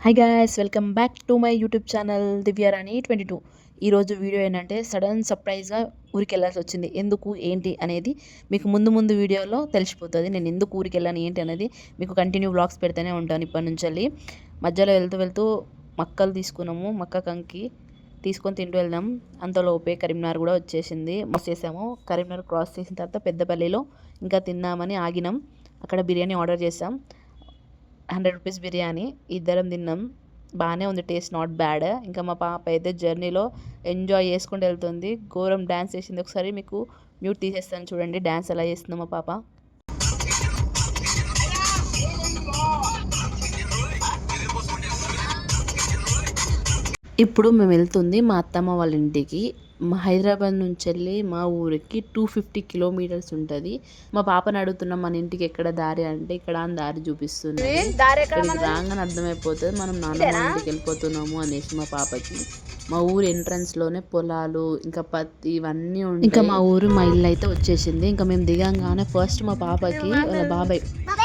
Hi guys, welcome back to my YouTube channel Divyarani 22. ఈరోజు video ఏంటంటే sudden సర్ప్రైజ్గా ఊరికి వెళ్ళాల్సి వచ్చింది. ఎందుకు ఏంటి అనేది మీకు ముందు వీడియోలో తెలిసిపోతుంది. నేను ఎందుకు ఊరికి వెళ్ళాను ఏంటి అనేది మీకు కంటిన్యూ వ్లాగ్స్ పెడితేనే ఉంటాను ఇప్పటి నుంచి వెళ్ళి. మధ్యలో వెళ్తూ మక్కలు తీసుకున్నాము, మక్క కంకి తీసుకొని తింటూ వెళ్దాం. అంతలోపే కరీంనగర్ కూడా వచ్చేసింది. చేసాము. కరీంనగర్ క్రాస్ చేసిన తర్వాత పెద్దపల్లిలో ఇంకా తిందామని ఆగినాం. అక్కడ బిర్యానీ ఆర్డర్ చేసాం. 100 రూపీస్ బిర్యానీ ఇద్దరం తిన్నాం. బాగానే ఉంది, టేస్ట్ నాట్ బ్యాడ్. ఇంకా మా పాప అయితే జర్నీలో ఎంజాయ్ చేసుకుంటూ వెళ్తుంది. ఘోరం డ్యాన్స్ చేసింది. ఒకసారి మీకు మ్యూట్ తీసేస్తాను చూడండి డ్యాన్స్ ఎలా చేస్తుందో మా పాప. ఇప్పుడు మేము వెళ్తుంది మా అత్తమ్మ వాళ్ళ ఇంటికి. మా హైదరాబాద్ నుంచి వెళ్ళి మా ఊరికి 250 కిలోమీటర్స్ ఉంటుంది. మా పాపని అడుగుతున్నాం మన ఇంటికి ఎక్కడ దారి అంటే ఇక్కడ దారి చూపిస్తుంది. ఇక్కడికి రాగానే అర్థమైపోతుంది మనం నాన్నమ్మ ఇంటికి వెళ్ళిపోతున్నాము అనేసి మా పాపకి. మా ఊరు ఎంట్రన్స్లోనే పొలాలు ఇంకా పత్తి ఇవన్నీ ఉంటాయి. ఇంకా మా ఊరు మా ఇల్లు అయితే వచ్చేసింది. ఇంకా మేము దిగంగానే ఫస్ట్ మా పాపకి వాళ్ళ బాబాయ్,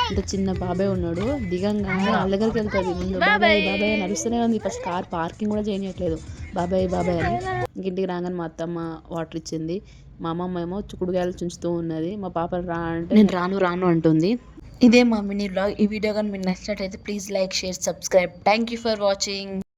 అంటే చిన్న బాబాయ్ ఉన్నాడు, దిగంగానే వాళ్ళ దగ్గరికి వెళ్తుంది. ముందు బాబాయ్ బాబాయ్ నడుస్తూనే ఉంది. ఫస్ట్ కార్ పార్కింగ్ కూడా చేయట్లేదు, బాబాయ్ బాబాయ్ అని. ఇంటికి రాగానే మా అత్తమ్మ వాటర్ ఇచ్చింది. మా అమ్మమ్మ ఏమో చిక్కుడుగాయలు చుంచుతూ ఉన్నది. మా పాపను రా అంటే నేను రాను అంటుంది. ఇదే మా మినీ బ్లాగ్. ఈ వీడియో కానీ మీకు నచ్చినట్లయితే please like, share, subscribe. Thank you for watching.